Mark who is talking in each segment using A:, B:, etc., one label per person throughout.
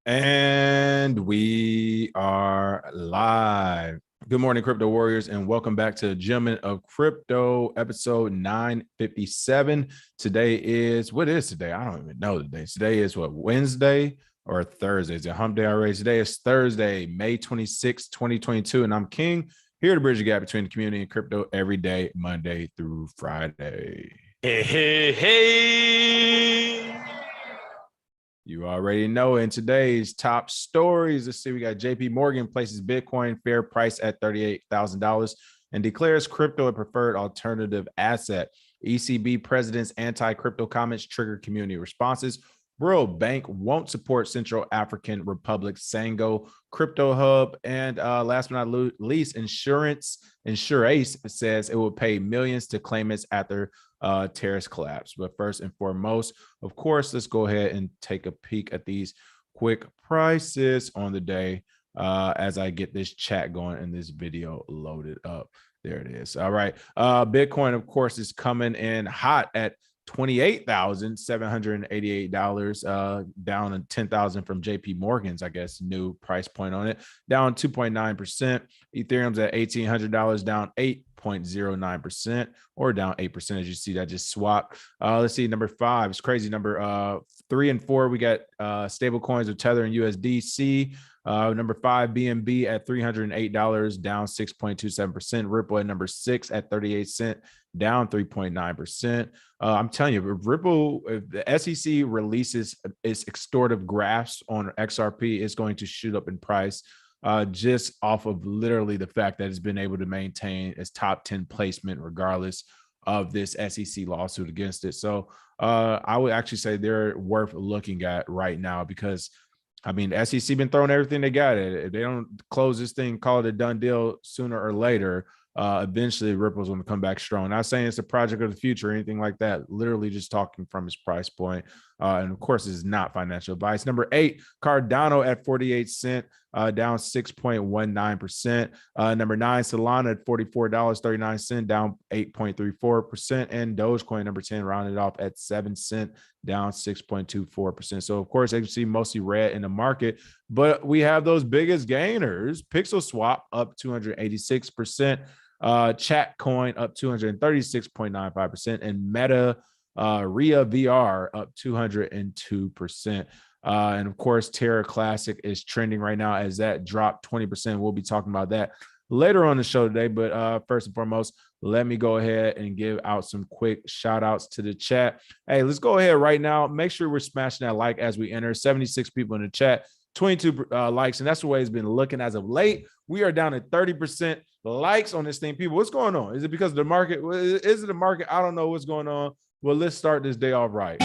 A: And we are live. Good morning, crypto warriors, and welcome back to Gentlemen of Crypto, episode 957. Today is what is today? I don't even know today. Today is what, Wednesday or Thursday? Is it hump day already? Today is Thursday, May 26, 2022, and I'm King, here to bridge the gap between the community and crypto every day, Monday through Friday.
B: Hey.
A: You already know in today's top stories, let's see, we got JP Morgan places Bitcoin fair price at $38,000 and declares crypto a preferred alternative asset. ECB president's anti-crypto comments trigger community responses. World Bank won't support Central African Republic Sango crypto hub. And last but not least, InsurAce says it will pay millions to claimants after Terra's collapse. But first and foremost, of course, let's go ahead and take a peek at these quick prices on the day as I get this chat going and this video loaded up. There it is. All right. Bitcoin, of course, is coming in hot at $28,788, down in 10,000 from JP Morgan's, I guess, new price point on it, down 2.9%. Ethereum's at $1,800, down 8.09%, or down 8%. As you see, that just swapped. Let's see, number 5 is crazy. Number 3 and 4, we got stable coins of Tether and USDC. Number 5, BNB at $308, down 6.27%. Ripple at number 6 at 38 cents, down 3.9%. I'm telling you, Ripple, if the SEC releases its extortive graphs on XRP, it's going to shoot up in price just off of literally the fact that it's been able to maintain its top 10 placement regardless of this SEC lawsuit against it. So I would actually say they're worth looking at right now because, I mean, the SEC been throwing everything they got at it. If they don't close this thing, call it a done deal sooner or later, eventually Ripple's going to come back strong. Not saying it's a project of the future or anything like that. Literally just talking from its price point. And of course, it's not financial advice. Number 8, Cardano at 48 cents, down 6.19%. Number 9, Solana at $44.39, down 8.34%. And Dogecoin, number 10, rounded off at 7 cents, down 6.24%. So, of course, as you see, mostly red in the market. But we have those biggest gainers. Pixel Swap up 286%. Chat Coin up 236.95%. And Meta Ria VR up 202%. And of course, Terra Classic is trending right now as that dropped 20%. We'll be talking about that later on the show today. But first and foremost, let me go ahead and give out some quick shout outs to the chat. Hey, let's go ahead right now. Make sure we're smashing that like as we enter. 76 people in the chat, 22 likes. And that's the way it's been looking as of late. We are down at 30% likes on this thing. People, what's going on? Is it because of the market? Is it the market? I don't know what's going on. Well, let's start this day off right.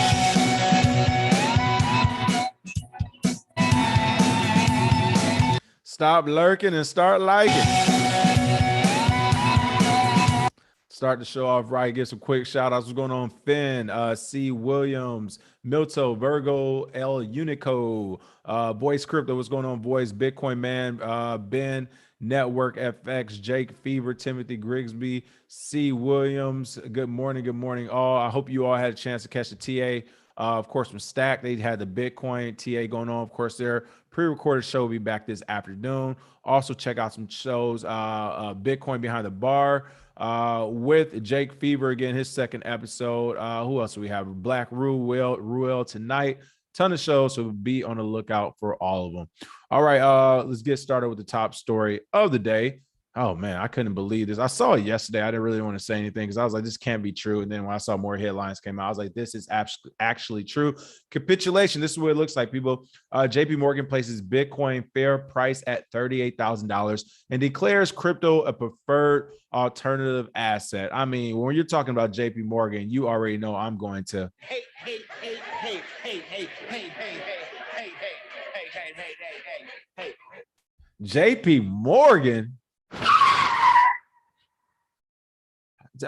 A: Stop lurking and start liking. Start the show off right. Get some quick shout outs. What's going on? Finn, C. Williams, Milto, Virgo, L. Unico, Voice Crypto. What's going on, Voice? Bitcoin Man, Ben, Network FX, Jake Fever, Timothy Grigsby, C. Williams. Good morning. Good morning, all. I hope you all had a chance to catch the TA. Of course, from Stack, they had the Bitcoin TA going on. Of course, their pre-recorded show will be back this afternoon. Also, check out some shows. Bitcoin Behind the Bar with Jake Fever, again, his second episode. Who else do we have? Black Ruel tonight. Ton of shows, so be on the lookout for all of them. All right, let's get started with the top story of the day. Oh, man, I couldn't believe this. I saw it yesterday. I didn't really want to say anything because I was like, this can't be true. And then when I saw more headlines came out, I was like, this is actually true. Capitulation. This is what it looks like, people. JP Morgan places Bitcoin fair price at $38,000 and declares crypto a preferred alternative asset. I mean, when you're talking about JP Morgan, you already know I'm going to hey. JP Morgan.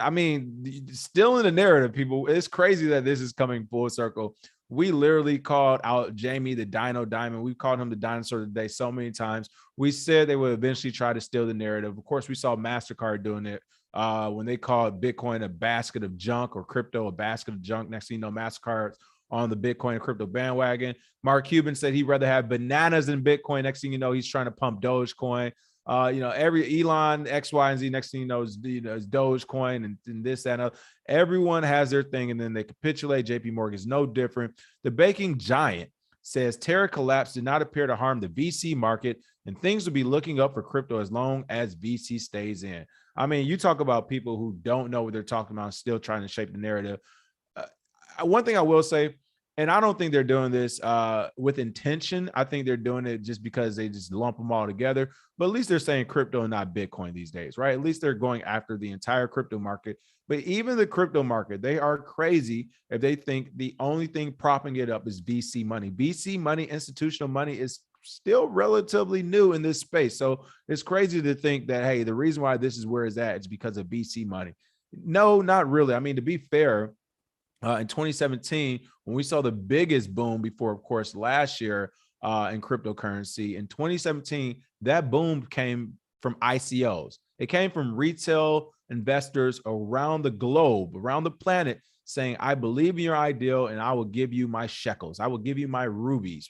A: I mean, still in the narrative, people. It's crazy that this is coming full circle. We literally called out Jamie the Dino Diamond. We called him the dinosaur today so many times. We said they would eventually try to steal the narrative. Of course, we saw MasterCard doing it when they called Bitcoin a basket of junk or crypto a basket of junk. Next thing you know, MasterCard's on the Bitcoin and crypto bandwagon. Mark Cuban said he'd rather have bananas than Bitcoin. Next thing you know, he's trying to pump Dogecoin. Every Elon, X, Y, and Z, next thing you know, is Dogecoin and this, that, and other. Everyone has their thing, and then they capitulate. JP Morgan is no different. The banking giant says Terra collapse did not appear to harm the VC market, and things will be looking up for crypto as long as VC stays in. I mean, you talk about people who don't know what they're talking about, still trying to shape the narrative. One thing I will say, and I don't think they're doing this with intention. I think they're doing it just because they just lump them all together. But at least they're saying crypto and not Bitcoin these days, right? At least they're going after the entire crypto market. But even the crypto market, they are crazy if they think the only thing propping it up is VC money. VC money, institutional money is still relatively new in this space. So it's crazy to think that, hey, the reason why this is where it's at is because of VC money. No, not really. I mean, to be fair, in 2017, when we saw the biggest boom before, of course, last year in cryptocurrency, in 2017, that boom came from ICOs. It came from retail investors around the globe, around the planet, saying, I believe in your ideal and I will give you my shekels. I will give you my rupees.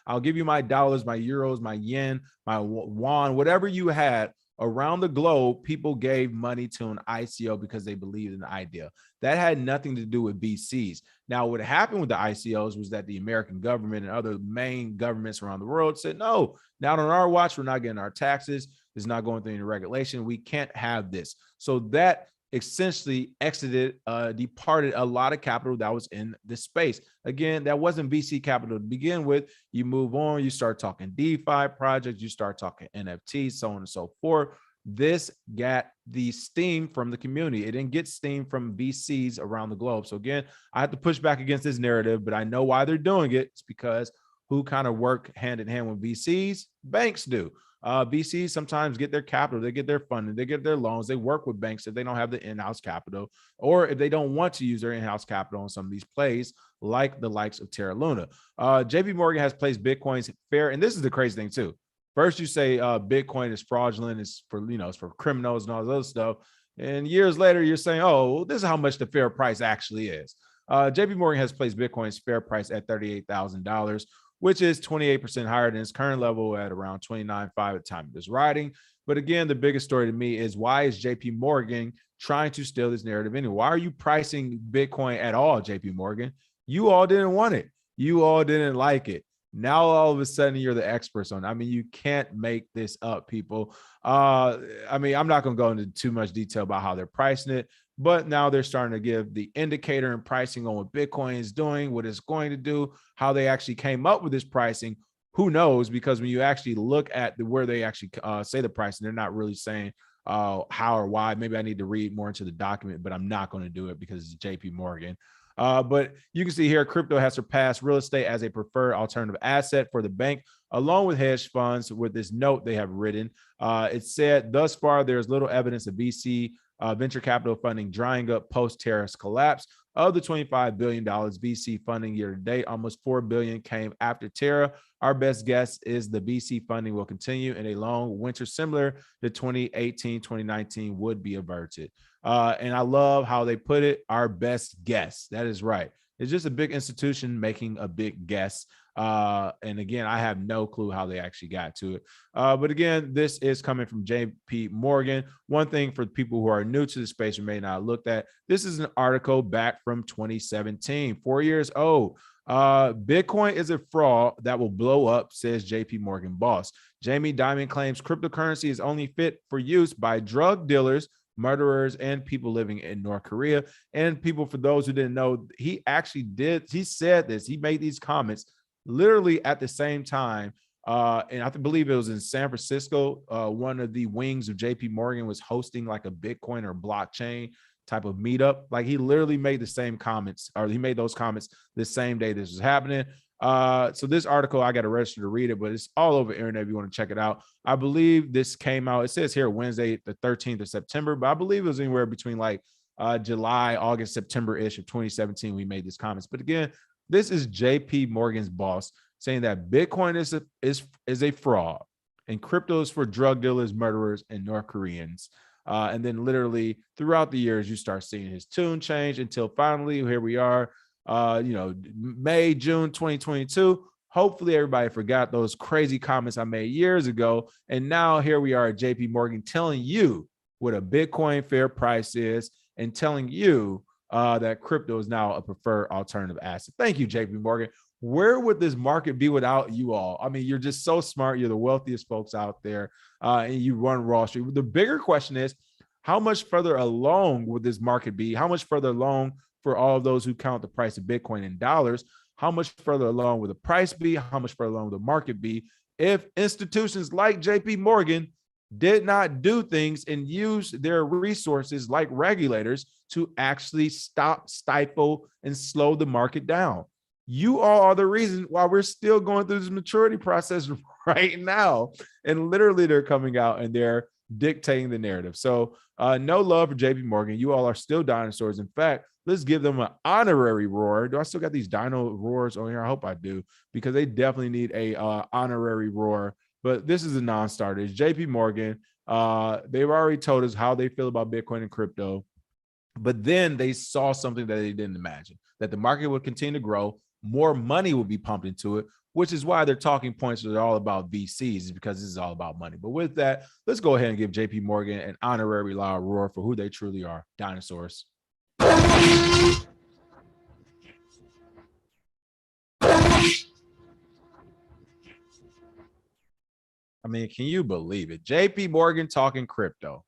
A: I'll give you my dollars, my euros, my yen, my won, whatever you had. Around the globe, people gave money to an ICO because they believed in the idea. That had nothing to do with VCs. Now, what happened with the ICOs was that the American government and other main governments around the world said, no, not on our watch. We're not getting our taxes. It's not going through any regulation. We can't have this. So that essentially departed a lot of capital that was in this space. Again, that wasn't VC capital to begin with. You move on, you start talking DeFi projects, you start talking NFTs, so on and so forth. This got the steam from the community. It didn't get steam from VCs around the globe. So again, I have to push back against this narrative, but I know why they're doing it. It's because who kind of work hand in hand with VCs? Banks do. VCs sometimes get their capital, they get their funding, they get their loans, they work with banks if they don't have the in-house capital, or if they don't want to use their in-house capital on some of these plays, like the likes of Terra Luna. JP Morgan has placed Bitcoin's fair, and this is the crazy thing too. First, you say Bitcoin is fraudulent, it's for criminals and all this other stuff, and years later, you're saying, oh, this is how much the fair price actually is. JP Morgan has placed Bitcoin's fair price at $38,000. which is 28% higher than its current level at around 29.5 at the time of this writing. But again, the biggest story to me is, why is JP Morgan trying to steal this narrative anyway? Why are you pricing Bitcoin at all, JP Morgan? You all didn't want it. You all didn't like it. Now, all of a sudden, you're the experts on it. I mean, you can't make this up, people. I mean, I'm not going to go into too much detail about how they're pricing it, but now they're starting to give the indicator and pricing on what Bitcoin is doing, what it's going to do, how they actually came up with this pricing. Who knows? Because when you actually look at where they actually say the pricing, they're not really saying how or why. Maybe I need to read more into the document, but I'm not going to do it because it's JP Morgan. But you can see here, crypto has surpassed real estate as a preferred alternative asset for the bank, along with hedge funds. With this note they have written, it said, thus far, there's little evidence of VC venture capital funding drying up post-Terra's collapse. Of the $25 billion VC funding year to date, almost $4 billion came after Terra. Our best guess is the VC funding will continue in a long winter similar to 2018, 2019 would be averted. And I love how they put it, our best guess. That is right. It's just a big institution making a big guess. And again, I have no clue how they actually got to it. But again, this is coming from JP Morgan. One thing for people who are new to the space or may not have looked at, this is an article back from 2017, 4 years old. Bitcoin is a fraud that will blow up, says JP Morgan boss. Jamie Dimon claims cryptocurrency is only fit for use by drug dealers, murderers, and people living in North Korea. And people, for those who didn't know, he said this, he made these comments literally at the same time. And I believe it was in San Francisco. One of the wings of JP Morgan was hosting like a Bitcoin or blockchain type of meetup. Like, he literally made the same comments, or he made those comments the same day this was happening. So this article, I got to register to read it, but it's all over the internet if you want to check it out. I believe this came out, it says here Wednesday, the 13th of September, but I believe it was anywhere between like July, August, September-ish of 2017 we made these comments. But again, this is JP Morgan's boss saying that Bitcoin is a fraud and crypto is for drug dealers, murderers, and North Koreans. And then literally throughout the years, you start seeing his tune change until finally here we are. May, June 2022. Hopefully everybody forgot those crazy comments I made years ago. And now here we are at JP Morgan telling you what a Bitcoin fair price is and telling you that crypto is now a preferred alternative asset. Thank you, JP Morgan. Where would this market be without you all? I mean, you're just so smart. You're the wealthiest folks out there, and you run Wall Street. The bigger question is, how much further along would this market be? How much further along for all of those who count the price of Bitcoin in dollars? How much further along would the price be? How much further along would the market be if institutions like JP Morgan did not do things and use their resources like regulators to actually stop, stifle, and slow the market down? You all are the reason why we're still going through this maturity process right now. And literally they're coming out and they're dictating the narrative. So no love for JP Morgan. You all are still dinosaurs. In fact, let's give them an honorary roar. Do I still got these dino roars on here? I hope I do, because they definitely need a honorary roar. But this is a non-starter. It's JP Morgan. They've already told us how they feel about Bitcoin and crypto. But then they saw something that they didn't imagine, that the market would continue to grow, more money will be pumped into it, which is why their talking points are all about VCs, because this is all about money. But with that, let's go ahead and give JP Morgan an honorary loud roar for who they truly are, dinosaurs. I mean, can you believe it? JP Morgan talking crypto.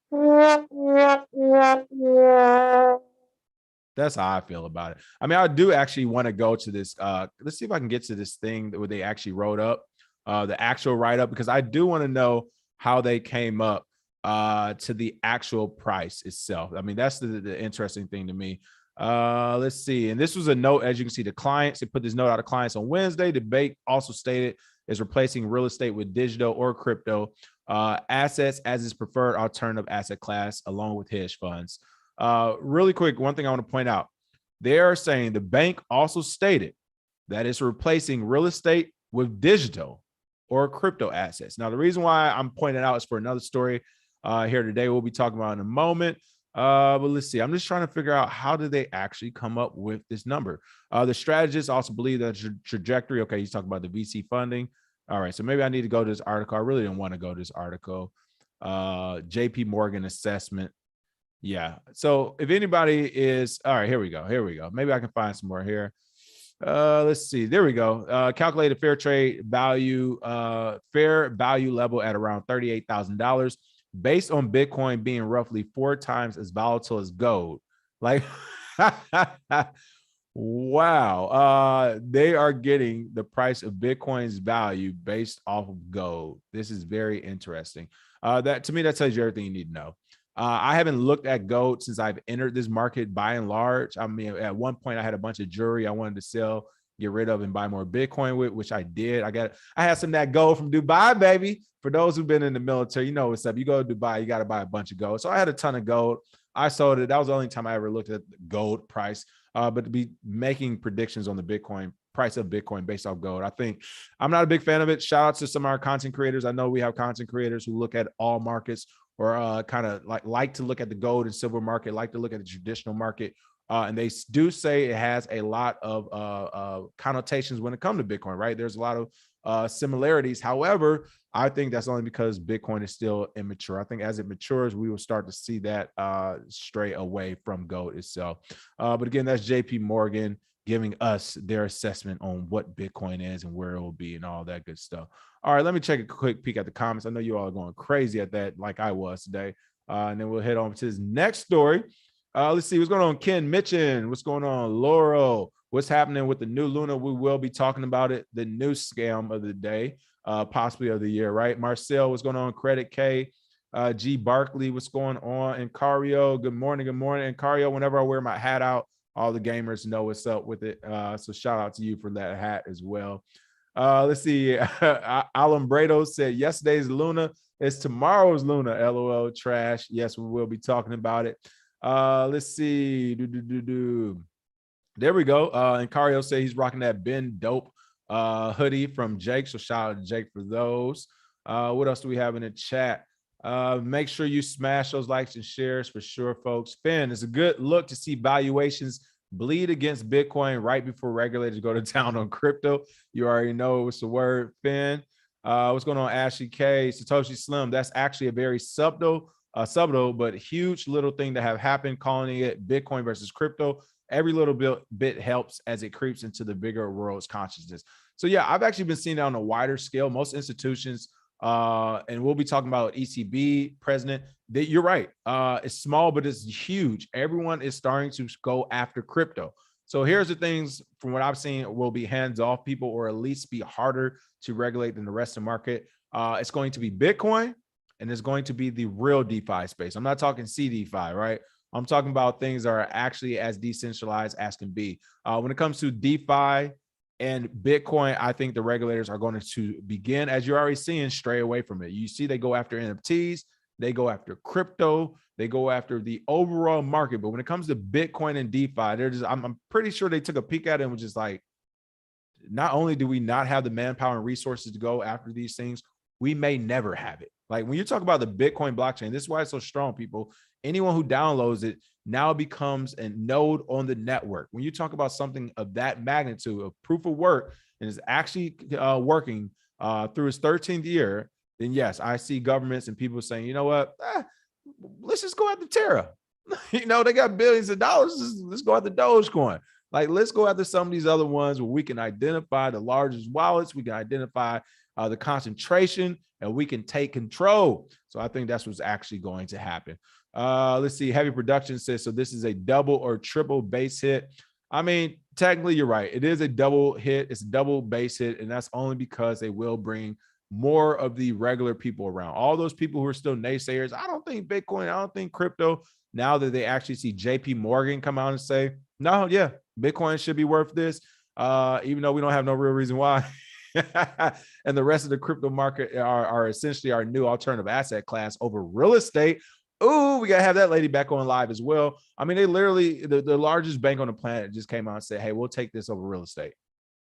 A: That's how I feel about it. I mean, I do actually want to go to this. Let's see if I can get to this thing where they actually wrote up the actual write-up, because I do want to know how they came up to the actual price itself. I mean, that's the interesting thing to me. Let's see. And this was a note, as you can see, the clients, they put this note out to clients on Wednesday. The bank also stated is replacing real estate with digital or crypto assets as its preferred alternative asset class, along with hedge funds. Really quick, one thing I want to point out, they are saying the bank also stated that it's replacing real estate with digital or crypto assets. Now, the reason why I'm pointing out is for another story here today we'll be talking about in a moment. But let's see. I'm just trying to figure out, how did they actually come up with this number? The strategists also believe that trajectory. Okay, he's talking about the VC funding. All right, so maybe I need to go to this article. I really didn't want to go to this article. JP Morgan assessment. Yeah. So if anybody is, all right, here we go. Here we go. Maybe I can find some more here. Let's see. There we go. Calculated fair trade value, fair value level at around $38,000, based on Bitcoin being roughly 4 times as volatile as gold. Like, wow. They are getting the price of Bitcoin's value based off of gold. This is very interesting. That, to me, that tells you everything you need to know. I haven't looked at gold since I've entered this market by and large. I mean, at one point I had a bunch of jewelry I wanted to sell, get rid of, and buy more Bitcoin with, which I did. I had some of that gold from Dubai, baby. For those who've been in the military, you know what's up. You go to Dubai, you got to buy a bunch of gold. So I had a ton of gold. I sold it. That was the only time I ever looked at the gold price. But to be making predictions on the Bitcoin price of Bitcoin based off gold, I think I'm not a big fan of it. Shout out to some of our content creators. I know we have content creators who look at all markets, or kind of like to look at the gold and silver market, like to look at the traditional market. And they do say it has a lot of connotations when it comes to Bitcoin, right? There's a lot of similarities. However, I think that's only because Bitcoin is still immature. I think as it matures, we will start to see that stray away from gold itself. But again, that's JP Morgan giving us their assessment on what Bitcoin is and where it will be and all that good stuff. All right, let me take a quick peek at the comments. I know you all are going crazy at that like I was today. And then we'll head on to this next story. Let's see what's going on. Ken Mitchin, what's going on? Laurel, what's happening with the new Luna? We will be talking about it. The new scam of the day, possibly of the year, right? Marcel, what's going on? Credit K. G Barkley, what's going on? And Cario, good morning, good morning. And Cario, whenever I wear my hat out, all the gamers know what's up with it. So shout out to you for that hat as well. Let's see. Alumbrado said yesterday's Luna is tomorrow's Luna. LOL, trash. Yes, we will be talking about it. Let's see. There we go. And Cario said he's rocking that Ben Dope hoodie from Jake. So shout out to Jake for those. What else do we have in the chat? Make sure you smash those likes and shares for sure, folks. Finn, it's a good look to see valuations bleed against Bitcoin right before regulators go to town on crypto. You already know what's the word, Finn. What's going on, Ashley K, Satoshi Slim? That's actually a very subtle but huge little thing that have happened, calling it Bitcoin versus crypto. Every little bit helps as it creeps into the bigger world's consciousness. So yeah, I've actually been seeing that on a wider scale. Most institutions, and we'll be talking about ECB president, that you're right. It's small, but it's huge. Everyone is starting to go after crypto. So here's the things from what I've seen will be hands-off people, or at least be harder to regulate than the rest of the market. It's going to be Bitcoin, and it's going to be the real DeFi space. I'm not talking CDeFi, right? I'm talking about things that are actually as decentralized as can be. When it comes to DeFi and Bitcoin, I think the regulators are going to begin, as you're already seeing, stray away from it. You see they go after NFTs, they go after crypto, they go after the overall market. But when it comes to Bitcoin and DeFi, they're just, I'm pretty sure they took a peek at it and was just like, not only do we not have the manpower and resources to go after these things, we may never have it. Like when you talk about the Bitcoin blockchain, this is why it's so strong, people. Anyone who downloads it now becomes a node on the network. When you talk about something of that magnitude, of proof of work, and is actually working through its 13th year, then yes, I see governments and people saying, you know what, let's just go after Terra. You know, they got billions of dollars. Let's go after Dogecoin. Like, let's go after some of these other ones where we can identify the largest wallets, we can identify the concentration, and we can take control. So I think that's what's actually going to happen. Let's see. Heavy Production says, so this is a double or triple base hit. I mean, technically, you're right. It is a double hit. It's a double base hit, and that's only because they will bring more of the regular people around. All those people who are still naysayers, I don't think Bitcoin, I don't think crypto, now that they actually see JP Morgan come out and say, no, yeah, Bitcoin should be worth this, even though we don't have no real reason why. And the rest of the crypto market are essentially our new alternative asset class over real estate. Oh, we got to have that lady back on live as well. I mean, they literally, the largest bank on the planet just came out and said, hey, we'll take this over real estate.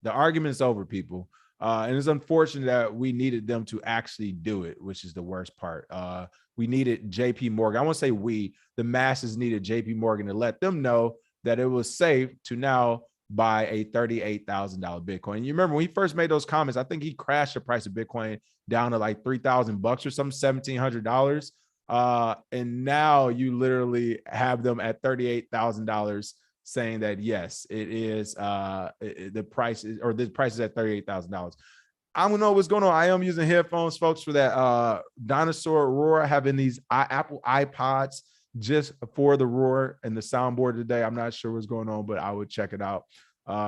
A: The argument's over, people. And it's unfortunate that we needed them to actually do it, which is the worst part. We needed JP Morgan. I won't say we, the masses needed JP Morgan to let them know that it was safe to now buy a $38,000 Bitcoin. You remember when he first made those comments, I think he crashed the price of Bitcoin down to like $3,000 bucks or something, $1,700. And now you literally have them at $38,000 saying that, yes, it is the price is, or the price is at $38,000. I don't know what's going on. I am using headphones, folks, for that dinosaur roar, having these Apple iPods just for the roar and the soundboard today. I'm not sure what's going on, but I would check it out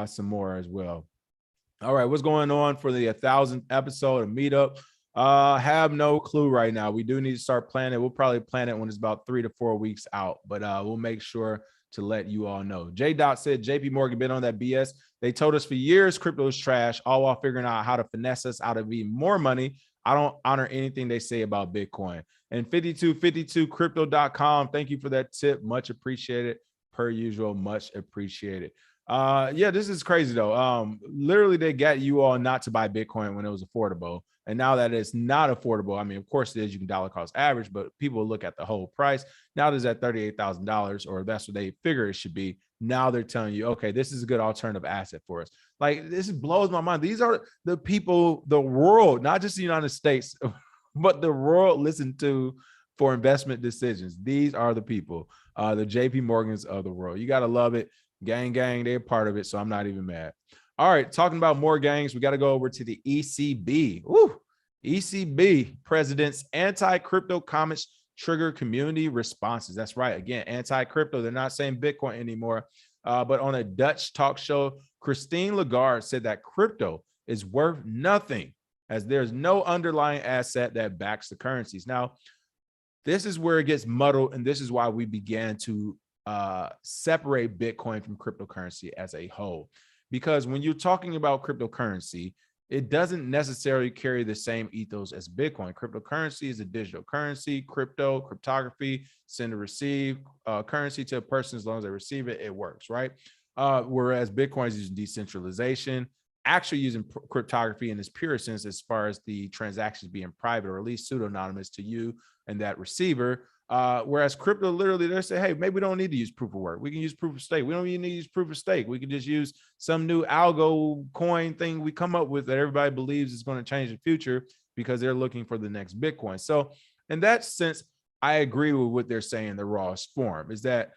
A: some more as well. All right, what's going on for the 1,000th episode of Meetup? Have no clue right now. We do need to start planning. We'll probably plan it when it's about 3 to 4 weeks out, but we'll make sure to let you all know. J. Dot said, JP Morgan been on that BS. They told us for years crypto is trash, all while figuring out how to finesse us out of even more money. I don't honor anything they say about Bitcoin. And 5252crypto.com, thank you for that tip. Much appreciated. Per usual, much appreciated. Yeah, this is crazy though. Literally, they got you all not to buy Bitcoin when it was affordable. And now that it's not affordable, I mean, of course it is, you can dollar cost average, but people look at the whole price. Now there's at $38,000, or that's what they figure it should be. Now they're telling you, okay, this is a good alternative asset for us. Like, this blows my mind. These are the people, the world, not just the United States, but the world listen to for investment decisions. These are the people, the JP Morgans of the world. You got to love it. Gang, they're part of it. So I'm not even mad. All right, talking about more gangs, we got to go over to the ECB. Woo! ECB president's anti-crypto comments trigger community responses. That's right. Again, anti-crypto. They're not saying Bitcoin anymore. But on a Dutch talk show, Christine Lagarde said that crypto is worth nothing as there's no underlying asset that backs the currencies. Now, this is where it gets muddled, and this is why we began to separate Bitcoin from cryptocurrency as a whole. Because when you're talking about cryptocurrency, it doesn't necessarily carry the same ethos as Bitcoin. Cryptocurrency is a digital currency, cryptography, send and receive currency to a person. As long as they receive it, it works, right? Whereas Bitcoin is using decentralization, actually using cryptography in its pure sense, as far as the transactions being private or at least pseudonymous to you and that receiver. Whereas crypto, literally, they say, hey, maybe we don't need to use proof of work. We can use proof of stake. We don't even need to use proof of stake. We can just use some new algo coin thing we come up with that everybody believes is going to change the future because they're looking for the next Bitcoin. So in that sense, I agree with what they're saying in the rawest form, is that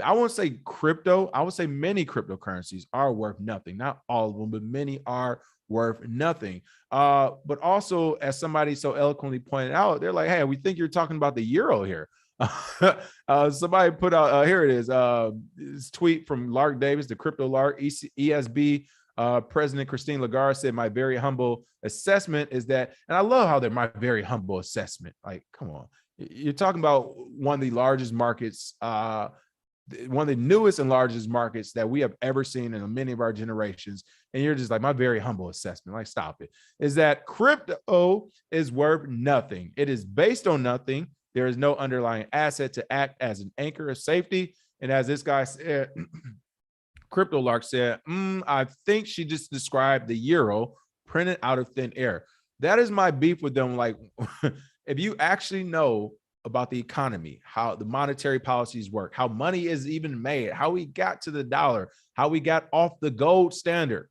A: I won't say crypto, I would say many cryptocurrencies are worth nothing. Not all of them, but many are worth nothing. But also, as somebody so eloquently pointed out, they're like, hey, we think you're talking about the euro here. Somebody put out, here it is, this tweet from Lark Davis, the crypto Lark, ESB President Christine Lagarde said, my very humble assessment is that, and I love how they're my very humble assessment. Like, come on. You're talking about one of the largest markets, one of the newest and largest markets that we have ever seen in many of our generations. And you're just like, my very humble assessment, like, stop it, is that crypto is worth nothing. It is based on nothing. There is no underlying asset to act as an anchor of safety. And as this guy said, Crypto Lark said, I think she just described the euro printed out of thin air. That is my beef with them. Like, if you actually know about the economy, how the monetary policies work, how money is even made, how we got to the dollar, how we got off the gold standard.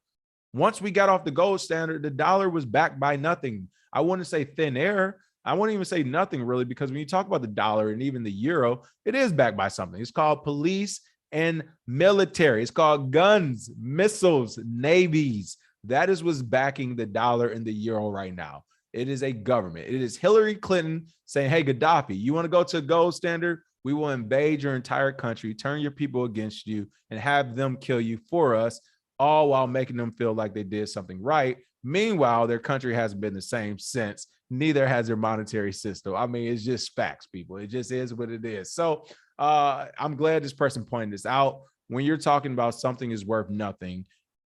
A: Once we got off the gold standard, the dollar was backed by nothing. I wouldn't say thin air. I wouldn't even say nothing really, because when you talk about the dollar and even the euro, it is backed by something. It's called police and military. It's called guns, missiles, navies. That is what's backing the dollar and the euro right now. It is a government. It is Hillary Clinton saying, hey, Gaddafi, you want to go to a gold standard? We will invade your entire country, turn your people against you, and have them kill you for us, all while making them feel like they did something right. Meanwhile, their country hasn't been the same since. Neither has their monetary system. I mean, it's just facts, people. It just is what it is. So I'm glad this person pointed this out. When you're talking about something is worth nothing,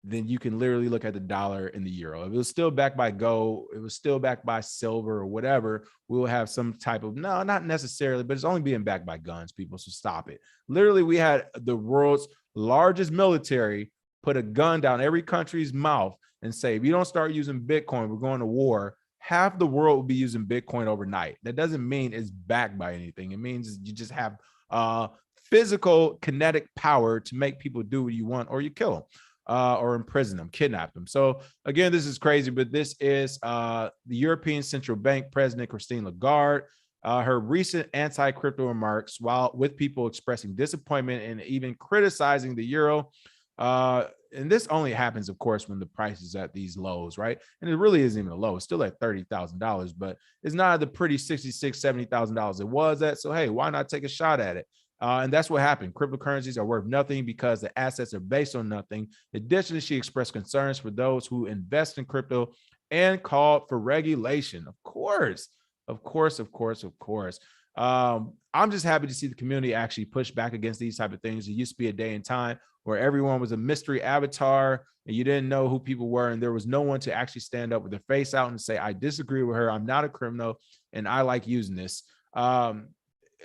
A: then you can literally look at the dollar and the euro. If it was still backed by gold, it was still backed by silver or whatever, we will have some type of, no, not necessarily, but it's only being backed by guns, people. So stop it. Literally, we had the world's largest military put a gun down every country's mouth and say, if you don't start using Bitcoin, we're going to war. Half the world will be using Bitcoin overnight. That doesn't mean it's backed by anything. It means you just have physical kinetic power to make people do what you want, or you kill them. Or imprison them, kidnap them. So again, this is crazy, but this is the European Central Bank President Christine Lagarde. Her recent anti-crypto remarks, while with people expressing disappointment and even criticizing the euro. And this only happens, of course, when the price is at these lows, right? And it really isn't even a low. It's still at $30,000, but it's not at the pretty $66,000, $70,000 it was at. So, hey, why not take a shot at it? And that's what happened. Cryptocurrencies are worth nothing because the assets are based on nothing. Additionally, she expressed concerns for those who invest in crypto and called for regulation. Of course. I'm just happy to see the community actually push back against these type of things. It used to be a day and time where everyone was a mystery avatar and you didn't know who people were. And there was no one to actually stand up with their face out and say, I disagree with her. I'm not a criminal and I like using this.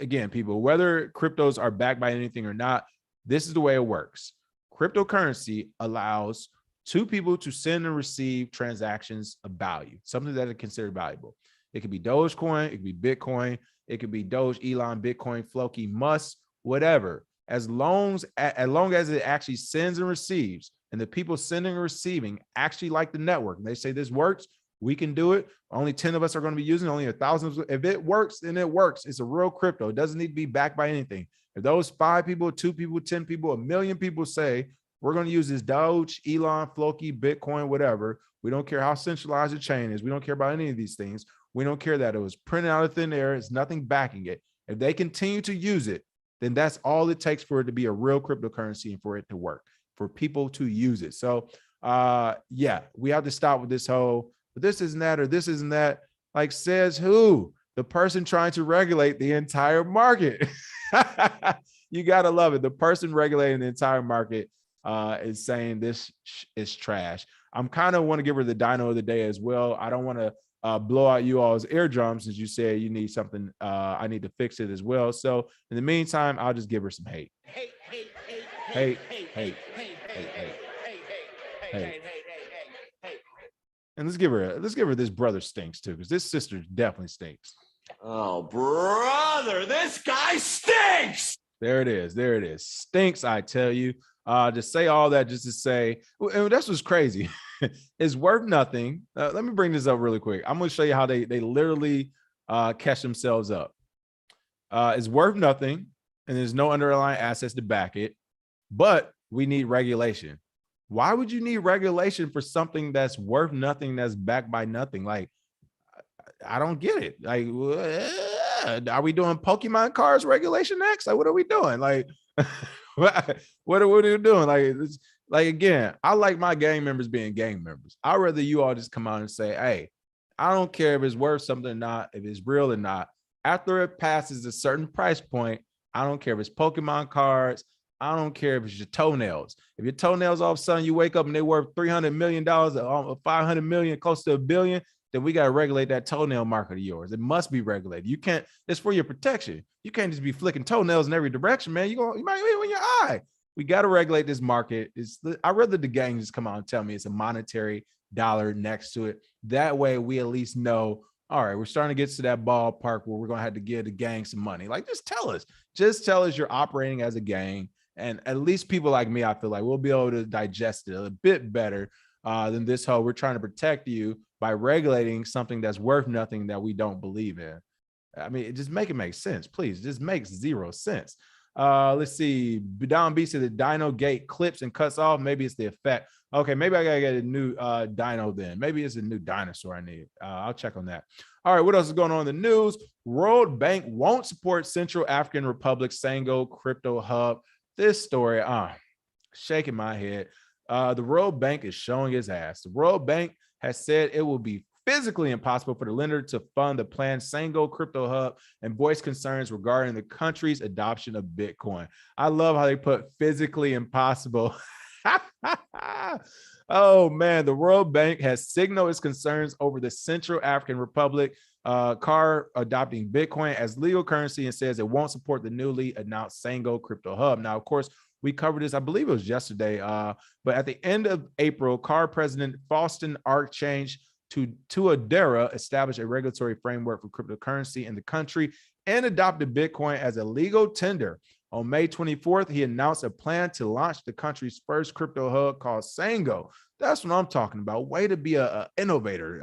A: Again, people, whether cryptos are backed by anything or not, this is the way it works. Cryptocurrency allows two people to send and receive transactions of value, something that is considered valuable. It could be Dogecoin, it could be Bitcoin, it could be Doge, Elon, Bitcoin, Floki, Musk, whatever. As long as it actually sends and receives, and the people sending and receiving actually like the network, and they say this works, we can do it. Only 10 of us are going to be using it, only 1,000. If it works, then it works. It's a real crypto. It doesn't need to be backed by anything. If those 5 people, 2 people, 10 people, 1 million people say, we're going to use this Doge, Elon, Floki, Bitcoin, whatever. We don't care how centralized the chain is. We don't care about any of these things. We don't care that it was printed out of thin air. It's nothing backing it. If they continue to use it, then that's all it takes for it to be a real cryptocurrency and for it to work, for people to use it. So yeah, we have to stop with this whole, this isn't that, or this isn't that. Like, says who? The person trying to regulate the entire market. You got to love it. The person regulating the entire market is saying this is trash. I'm kind of want to give her the dino of the day as well. I don't want to blow out you all's eardrums, since you said you need something. I need to fix it as well. So in the meantime, I'll just give her some hate. Hate. And let's give her this brother stinks too, because this sister definitely stinks.
B: Oh, brother, this guy stinks.
A: There it is. There it is. Stinks, I tell you. To say all that just to say, and that's what's crazy. It's worth nothing. Let me bring this up really quick. I'm going to show you how they literally catch themselves up. It's worth nothing, and there's no underlying assets to back it, but we need regulation. Why would you need regulation for something that's worth nothing, that's backed by nothing? Like, I don't get it. Like, are we doing Pokemon cards regulation next? Like, what are we doing? Like, what are we doing? Like, again, I like my gang members being gang members. I'd rather you all just come out and say, hey, I don't care if it's worth something or not, if it's real or not. After it passes a certain price point, I don't care if it's Pokemon cards. I don't care if it's your toenails. If your toenails all of a sudden you wake up and they're worth $300 million, or 500 million, close to $1 billion, then we got to regulate that toenail market of yours. It must be regulated. You can't, it's for your protection. You can't just be flicking toenails in every direction, man. You might hit in your eye. We got to regulate this market. I'd rather the gang just come out and tell me it's a monetary dollar next to it. That way we at least know, all right, we're starting to get to that ballpark where we're going to have to give the gang some money. Like, just tell us you're operating as a gang. And at least people like me, I feel like we'll be able to digest it a bit better than this whole, we're trying to protect you by regulating something that's worth nothing that we don't believe in. I mean, it just make it make sense, please. It just makes zero sense. Let's see. Don B said the Dino Gate clips and cuts off. Maybe it's the effect. Okay, maybe I gotta get a new dino then. Maybe it's a new dinosaur I need. I'll check on that. All right, what else is going on in the news? World Bank won't support Central African Republic Sango crypto hub. This story, shaking my head. The World Bank is showing its ass. The World Bank has said it will be physically impossible for the lender to fund the planned Sango crypto hub and voice concerns regarding the country's adoption of Bitcoin. I love how they put physically impossible. Oh man, the World Bank has signaled its concerns over the Central African Republic CAR adopting Bitcoin as legal currency and says it won't support the newly announced Sango crypto hub. Now, of course, we covered this, I believe it was yesterday, but at the end of April, CAR President Faustin Archange Touadera established a regulatory framework for cryptocurrency in the country and adopted Bitcoin as a legal tender. On May 24th, he announced a plan to launch the country's first crypto hub called Sango. That's what I'm talking about. Way to be an innovator,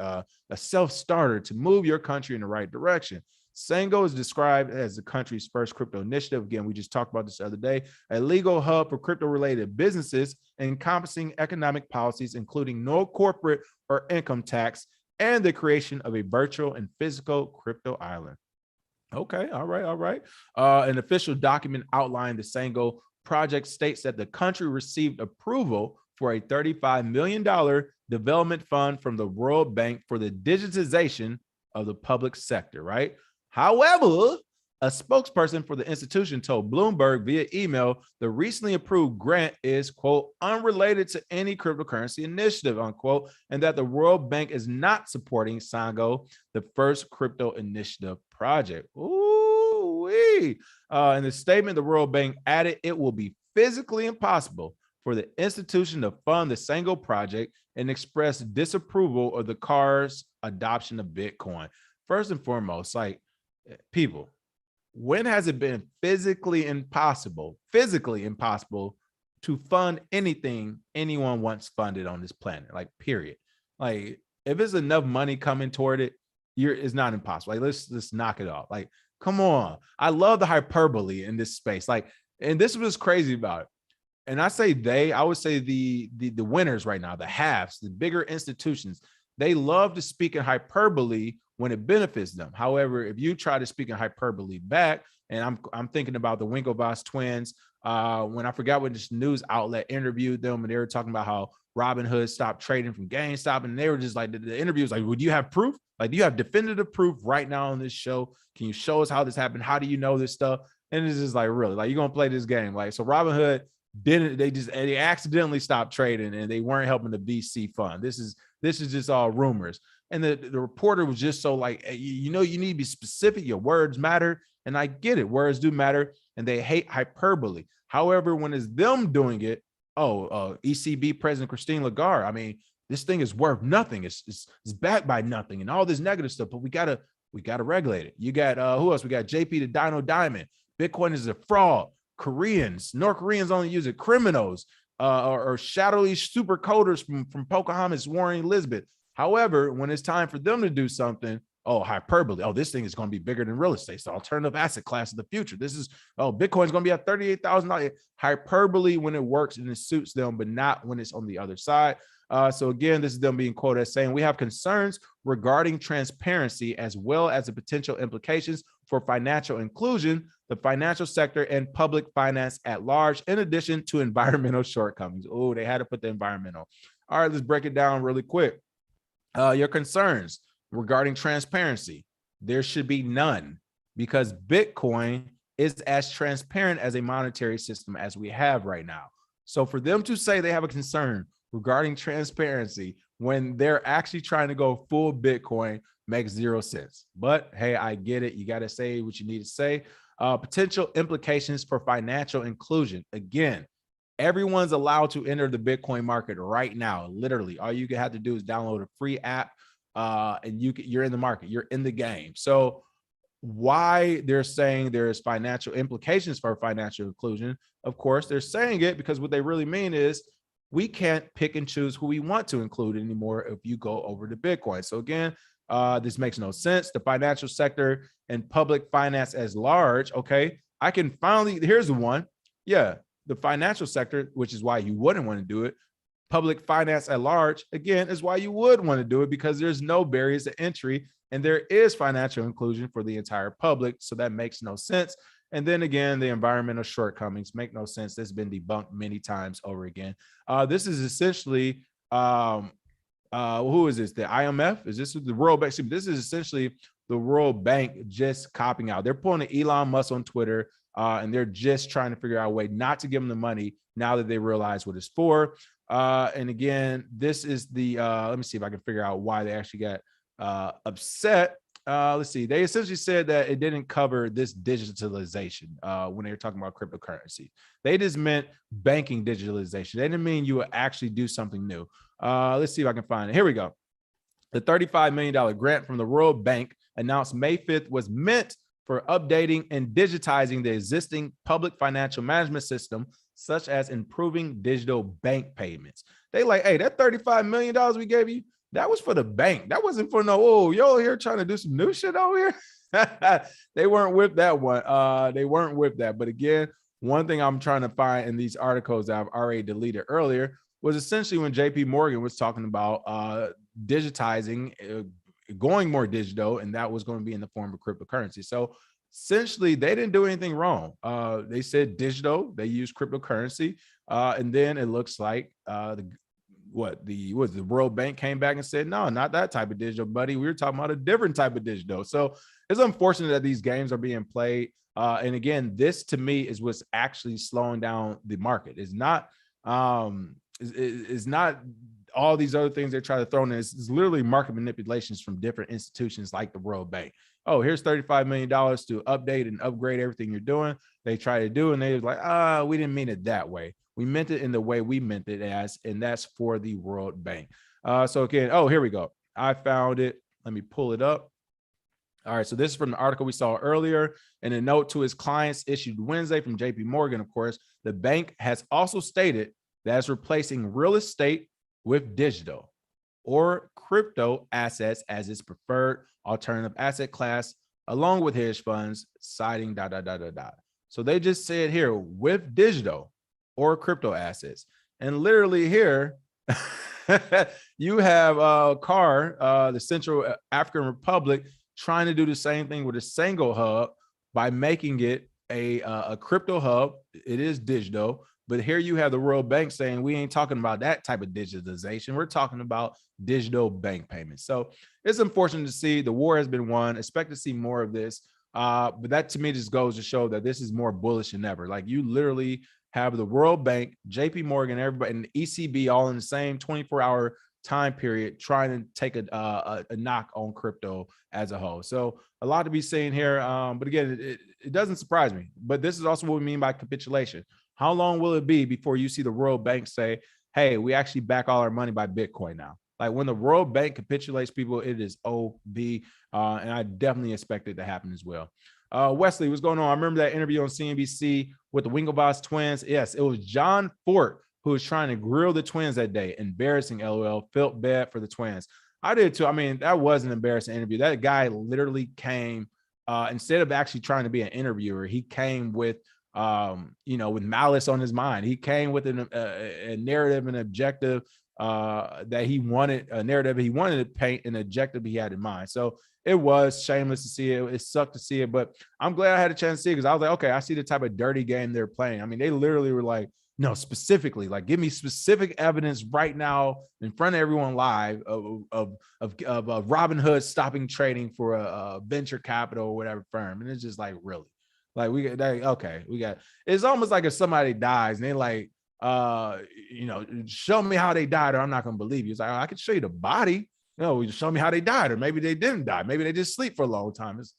A: a self-starter to move your country in the right direction. Sango is described as the country's first crypto initiative. Again, we just talked about this the other day, a legal hub for crypto-related businesses encompassing economic policies, including no corporate or income tax, and the creation of a virtual and physical crypto island. Okay, all right. An official document outlining the Sango project states that the country received approval for a $35 million development fund from the World Bank for the digitization of the public sector, right? However, a spokesperson for the institution told Bloomberg via email the recently approved grant is, quote, unrelated to any cryptocurrency initiative, unquote, and that the World Bank is not supporting Sango, the first crypto initiative project. Ooh-wee. In the statement, the World Bank added it will be physically impossible for the institution to fund the Sango project and expressed disapproval of the CAR's adoption of Bitcoin. First and foremost, like, people, when has it been physically impossible to fund anything anyone wants funded on this planet? Like, period. Like, if there's enough money coming toward it, it's not impossible. Like, let's knock it off. Like, come on. I love the hyperbole in this space. Like, and this was crazy about it. And I say I would say the winners right now, the haves, the bigger institutions, they love to speak in hyperbole when it benefits them. However, if you try to speak in hyperbole back, and I'm thinking about the Winklevoss twins, when I forgot what this news outlet interviewed them, and they were talking about how Robinhood stopped trading from GameStop, and they were just like, the interview was like, would you have proof? Like, do you have definitive proof right now on this show? Can you show us how this happened? How do you know this stuff? And it's just like, really, like, you're gonna play this game. Like, so Robinhood they accidentally stopped trading, and they weren't helping the VC fund. This is just all rumors. And the reporter was just so like, you need to be specific. Your words matter. And I get it. Words do matter. And they hate hyperbole. However, when it's them doing it, ECB President Christine Lagarde, I mean, this thing is worth nothing. It's backed by nothing and all this negative stuff. But we got to We got to regulate it. You got who else? We got JP the Dino Diamond. Bitcoin is a fraud. Koreans, North Koreans only use it. Criminals, or shadowy super coders from Pocahontas, Warren Elizabeth. However, when it's time for them to do something, oh, hyperbole. Oh, this thing is going to be bigger than real estate. It's the alternative asset class of the future. This is, oh, Bitcoin's going to be at $38,000. Hyperbole when it works and it suits them, but not when it's on the other side. So again, this is them being quoted as saying, we have concerns regarding transparency as well as the potential implications for financial inclusion, the financial sector, and public finance at large, in addition to environmental shortcomings. Oh, they had to put the environmental. All right, let's break it down really quick. Your concerns regarding transparency, there should be none, because Bitcoin is as transparent as a monetary system as we have right now. So for them to say they have a concern regarding transparency when they're actually trying to go full Bitcoin makes zero sense. But hey, I get it. You got to say what you need to say. Potential implications for financial inclusion. Again, everyone's allowed to enter the Bitcoin market right now. Literally, all you have to do is download a free app, and you're in the market. You're in the game. So why they're saying there's financial implications for financial inclusion? Of course, they're saying it because what they really mean is we can't pick and choose who we want to include anymore if you go over to Bitcoin. So again, this makes no sense. The financial sector and public finance as large. Okay, I can finally, here's the one. Yeah, the financial sector, which is why you wouldn't want to do it. Public finance at large, again, is why you would want to do it, because there's no barriers to entry and there is financial inclusion for the entire public. So that makes no sense. And then again, the environmental shortcomings make no sense. This has been debunked many times over again. This is essentially, who is this? The IMF? Is this the World Bank? This is essentially the World Bank just copying out. They're pulling an Elon Musk on Twitter, and they're just trying to figure out a way not to give them the money now that they realize what it's for. And again, this is the, let me see if I can figure out why they actually got upset. Let's see. They essentially said that it didn't cover this digitalization when they were talking about cryptocurrency. They just meant banking digitalization. They didn't mean you would actually do something new. Let's see if I can find it. Here we go. The $35 million grant from the World Bank announced May 5th was meant for updating and digitizing the existing public financial management system, such as improving digital bank payments. They like, hey, that $35 million we gave you, that was for the bank. That wasn't for no, oh, yo here trying to do some new shit over here. They weren't with that one. They weren't with that. But again, one thing I'm trying to find in these articles that I've already deleted earlier was essentially when JP Morgan was talking about digitizing, going more digital, and that was going to be in the form of cryptocurrency. So essentially, they didn't do anything wrong. They said digital, they used cryptocurrency, and then it looks like the World Bank came back and said, no, not that type of digital, buddy. We were talking about a different type of digital. So it's unfortunate that these games are being played. And again, this to me is what's actually slowing down the market. It's not all these other things they try to throw in. It's literally market manipulations from different institutions like the World Bank. Oh, here's $35 million to update and upgrade everything you're doing. They try to do, and they was like, we didn't mean it that way. We meant it in the way we meant it as, and that's for the World Bank. So again, oh, here we go. I found it. Let me pull it up. All right, so this is from the article we saw earlier. In a note to his clients issued Wednesday from JP Morgan, of course, the bank has also stated that it's replacing real estate with digital or crypto assets as its preferred alternative asset class, along with hedge funds, citing ... So they just said here with digital or crypto assets. And literally here, you have CAR, the Central African Republic, trying to do the same thing with a Sango hub by making it a crypto hub. It is digital, but here you have the World Bank saying we ain't talking about that type of digitalization. We're talking about digital bank payments. So it's unfortunate to see the war has been won. Expect to see more of this. But that to me just goes to show that this is more bullish than ever. Like you literally have the World Bank, JP Morgan, everybody, and the ECB all in the same 24-hour time period trying to take a knock on crypto as a whole. So a lot to be seen here. But again, it doesn't surprise me. But this is also what we mean by capitulation. How long will it be before you see the World Bank say, hey, we actually back all our money by Bitcoin now? Like when the World Bank capitulates, people, it is OB. And I definitely expect it to happen as well. Wesley, what's going on? I remember that interview on CNBC with the Winklevoss twins. Yes, it was John Fort who was trying to grill the twins that day. Embarrassing, LOL. Felt bad for the twins. I did too. I mean, that was an embarrassing interview. That guy literally came, instead of actually trying to be an interviewer, he came with, with malice on his mind. He came with a narrative and objective that he wanted, a narrative he wanted to paint, an objective he had in mind. So it was shameless to see it. It sucked to see it, but I'm glad I had a chance to see it because I was like, okay, I see the type of dirty game they're playing. I mean, they literally were like, no, specifically, like, give me specific evidence right now in front of everyone live of Robinhood stopping trading for a venture capital or whatever firm. And it's just like, really, like we got. It's almost like if somebody dies and they like, show me how they died, or I'm not gonna believe you. It's like, I can show you the body. No, show me how they died, or maybe they didn't die. Maybe they just sleep for a long time. It's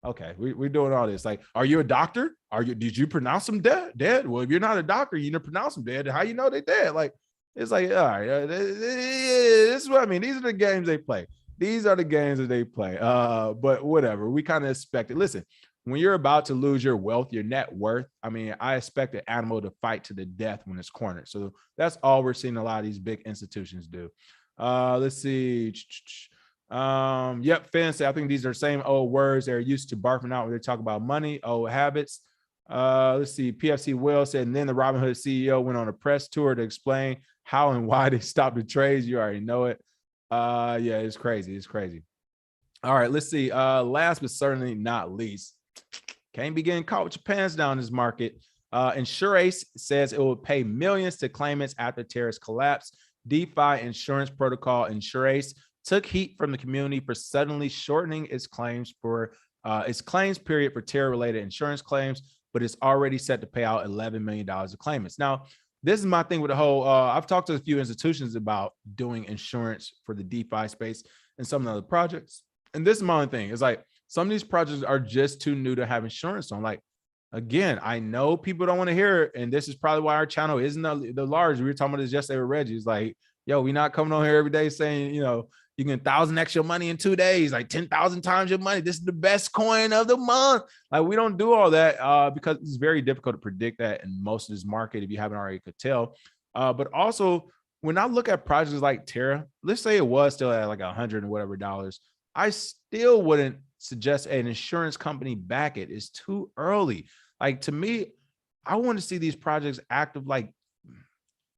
A: okay. We're doing all this. Like, are you a doctor? Did you pronounce them dead? Well, if you're not a doctor, you didn't pronounce them dead. How you know they dead? Like, it's like, all right, this is what I mean. These are the games they play. These are the games that they play. But whatever. We kind of expect it. Listen, when you're about to lose your wealth, your net worth, I mean, I expect an animal to fight to the death when it's cornered. So that's all we're seeing a lot of these big institutions do. Let's see. Yep, fancy. I think these are the same old words they're used to barfing out when they talk about money, old habits. Let's see. PFC Will said, and then the Robinhood CEO went on a press tour to explain how and why they stopped the trades. You already know it. Yeah, it's crazy. It's crazy. All right, let's see. Last but certainly not least, can't be getting caught with your pants down in this market. InsurAce says it will pay millions to claimants after Terra's collapse. DeFi insurance protocol InsurAce took heat from the community for suddenly shortening its claims period for Terra-related insurance claims, but it's already set to pay out $11 million of claimants. Now, this is my thing with the whole, I've talked to a few institutions about doing insurance for the DeFi space and some of the other projects. And this is my only thing. It's like, some of these projects are just too new to have insurance on. Like, again, I know people don't want to hear it, and this is probably why our channel isn't the large. We were talking about this yesterday with Reggie. It's like, yo, we're not coming on here every day saying, you can 1,000x your money in 2 days, like 10,000 times your money. This is the best coin of the month. Like, we don't do all that because it's very difficult to predict that in most of this market if you haven't already could tell. But also, when I look at projects like Terra, let's say it was still at like $100 and whatever dollars, I still wouldn't suggest an insurance company back it. It's too early. Like, to me, I want to see these projects active like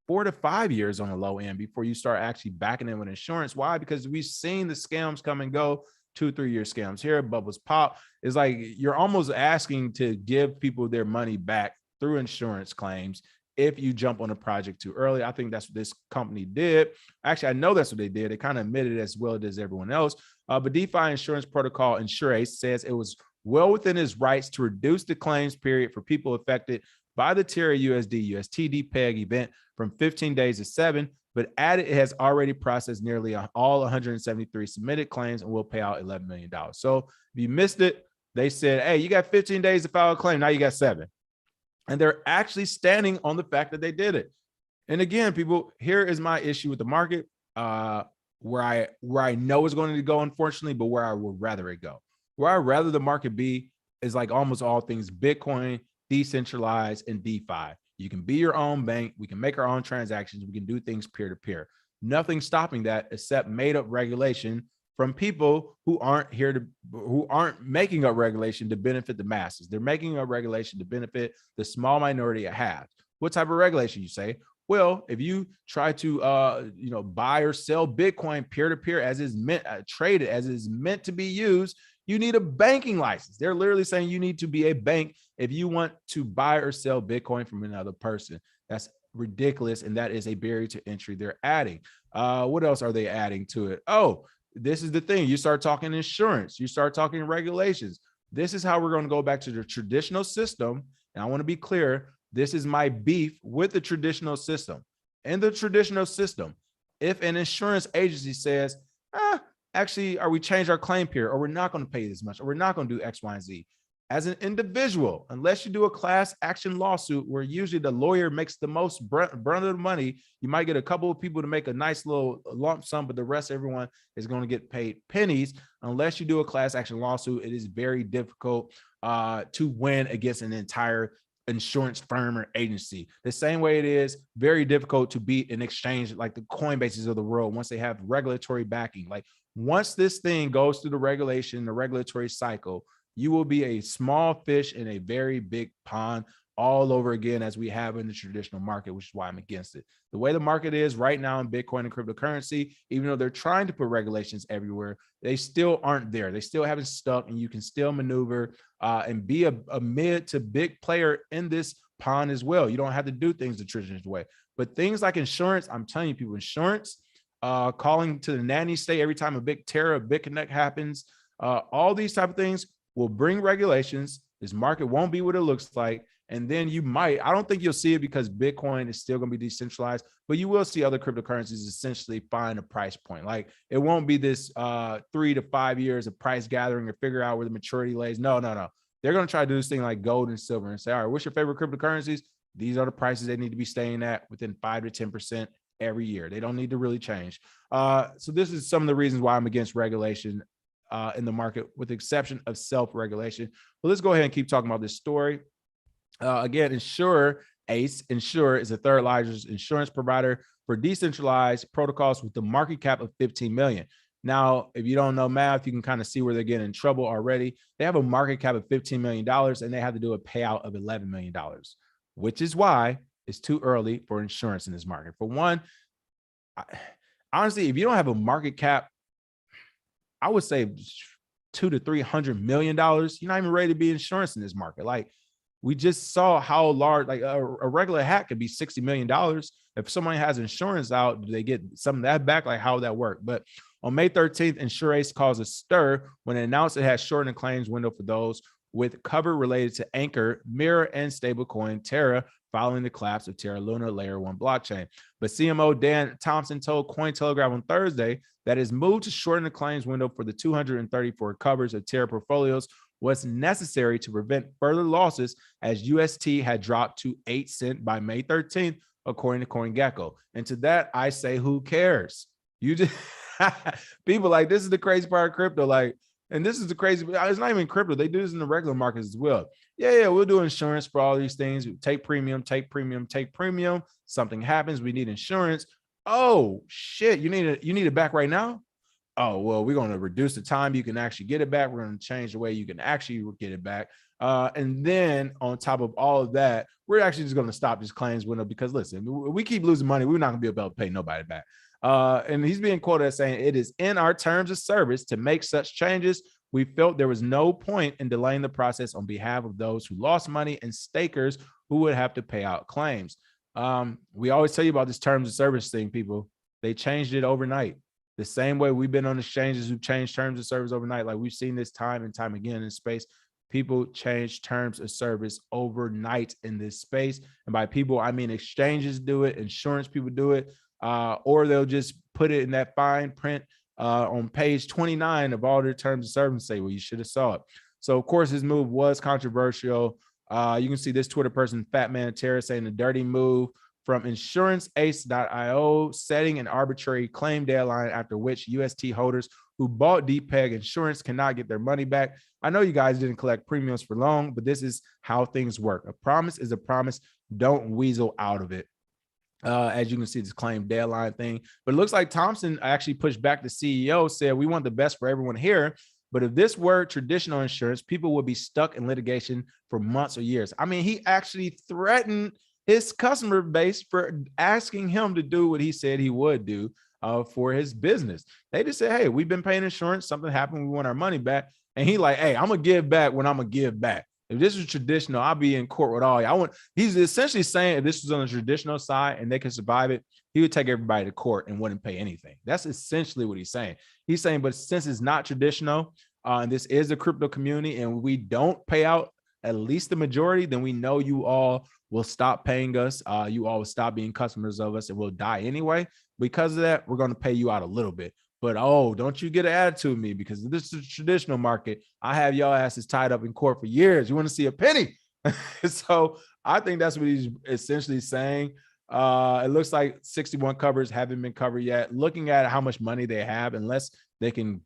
A: 4 to 5 years on the low end before you start actually backing in with insurance. Why? Because we've seen the scams come and go. 2-3 year scams here, bubbles pop. It's like you're almost asking to give people their money back through insurance claims if you jump on a project too early. I think that's what this company did. Actually, I know that's what they did. They kind of admitted it as well as everyone else. But DeFi insurance protocol InsurAce says it was well within its rights to reduce the claims period for people affected by the Terra USD USTD PEG event from 15 days to 7, but added it has already processed nearly all 173 submitted claims and will pay out $11 million. So if you missed it, they said, hey, you got 15 days to file a claim. Now you got 7. And they're actually standing on the fact that they did it. And again, people, here is my issue with the market, where I know it's going to go, unfortunately, but where I would rather it go. Where I'd rather the market be is like almost all things Bitcoin, decentralized, and DeFi. You can be your own bank. We can make our own transactions. We can do things peer-to-peer. Nothing stopping that except made up regulation from people who aren't making up regulation to benefit the masses. They're making up regulation to benefit the small minority it has. What type of regulation, you say? Well, if you try to buy or sell Bitcoin peer-to-peer as is meant, traded as is meant to be used, you need a banking license. They're literally saying you need to be a bank if you want to buy or sell Bitcoin from another person. That's ridiculous, and that is a barrier to entry they're adding. What else are they adding to it? Oh, this is the thing. You start talking insurance. You start talking regulations. This is how we're going to go back to the traditional system. And I want to be clear. This is my beef with the traditional system. In the traditional system, if an insurance agency says, actually, are we change our claim period, or we're not going to pay this much, or we're not going to do X, Y, and Z, as an individual, unless you do a class action lawsuit where usually the lawyer makes the most brunt of the money, you might get a couple of people to make a nice little lump sum, but the rest, everyone is going to get paid pennies. Unless you do a class action lawsuit, it is very difficult to win against an entire insurance firm or agency. The same way it is very difficult to beat an exchange like the Coinbases of the world once they have regulatory backing. Like once this thing goes through the regulatory cycle, you will be a small fish in a very big pond all over again, as we have in the traditional market, which is why I'm against it. The way the market is right now in Bitcoin and cryptocurrency, even though they're trying to put regulations everywhere, they still aren't there. They still haven't stuck, and you can still maneuver and be a mid to big player in this pond as well. You don't have to do things the traditional way. But things like insurance, I'm telling you, people, insurance, calling to the nanny state every time a big Terra, a big connect happens, all these type of things will bring regulations. This market won't be what it looks like. And then you might, I don't think you'll see it because Bitcoin is still going to be decentralized, but you will see other cryptocurrencies essentially find a price point. Like it won't be this 3 to 5 years of price gathering or figure out where the maturity lays. No. They're going to try to do this thing like gold and silver and say, all right, what's your favorite cryptocurrencies? These are the prices they need to be staying at within 5 to 10% every year. They don't need to really change. So this is some of the reasons why I'm against regulation in the market, with the exception of self-regulation. But let's go ahead and keep talking about this story. Again, InsurAce is the third largest insurance provider for decentralized protocols with the market cap of 15 million. Now, if you don't know math, you can kind of see where they're getting in trouble already. They have a market cap of $15 million and they have to do a payout of $11 million, which is why it's too early for insurance in this market. For one, honestly, if you don't have a market cap, I would say $200 to $300 million, you're not even ready to be insurance in this market. Like we just saw how large, like a regular hat could be $60 million. If someone has insurance out, do they get some of that back? Like how would that work? But on May 13th, InsurAce caused a stir when it announced it had shortened the claims window for those with cover related to Anchor, Mirror, and stablecoin Terra following the collapse of Terra Luna Layer 1 blockchain. But CMO Dan Thompson told Cointelegraph on Thursday that his move to shorten the claims window for the 234 covers of Terra portfolios was necessary to prevent further losses, as UST had dropped to 8 cents by May 13th, according to CoinGecko. And to that, I say, who cares? You just people, like, this is the crazy part of crypto. Like, and this is the crazy, it's not even crypto. They do this in the regular markets as well. Yeah, we'll do insurance for all these things. Take premium. Something happens, we need insurance. Oh shit, you need it back right now? Oh, well, we're going to reduce the time you can actually get it back. We're going to change the way you can actually get it back. And then on top of all of that, we're actually just going to stop this claims window because, listen, we keep losing money. We're not going to be able to pay nobody back. And he's being quoted as saying, it is in our terms of service to make such changes. We felt there was no point in delaying the process on behalf of those who lost money and stakers who would have to pay out claims. We always tell you about this terms of service thing, people. They changed it overnight. The same way we've been on exchanges who changed terms of service overnight. Like we've seen this time and time again in space. People change terms of service overnight in this space. And by people, I mean exchanges do it, insurance people do it, or they'll just put it in that fine print on page 29 of all their terms of service and say, well, you should have saw it. So, of course, his move was controversial. You can see this Twitter person, Fat Man Terra, saying a dirty move from InsurAce.io, setting an arbitrary claim deadline after which UST holders who bought DPEG insurance cannot get their money back. I know you guys didn't collect premiums for long, but this is how things work. A promise is a promise. Don't weasel out of it. As you can see, this claim deadline thing. But it looks like Thompson actually pushed back the CEO, said, we want the best for everyone here. But if this were traditional insurance, people would be stuck in litigation for months or years. I mean, he actually threatened his customer base for asking him to do what he said he would do for his business. They just said, hey, we've been paying insurance. Something happened. We want our money back. And he like, hey, I'm going to give back when I'm going to give back. If this is traditional, I'll be in court with all y'all. He's essentially saying if this was on the traditional side and they could survive it, he would take everybody to court and wouldn't pay anything. That's essentially what he's saying. He's saying, but since it's not traditional, and this is a crypto community, and we don't pay out at least the majority, then we know you all will stop paying us. You all will stop being customers of us and we'll die anyway. Because of that, we're going to pay you out a little bit. But oh, don't you get an attitude with me, because this is a traditional market. I have y'all asses tied up in court for years. You want to see a penny? So I think that's what he's essentially saying. It looks like 61 covers haven't been covered yet. Looking at how much money they have, unless they can,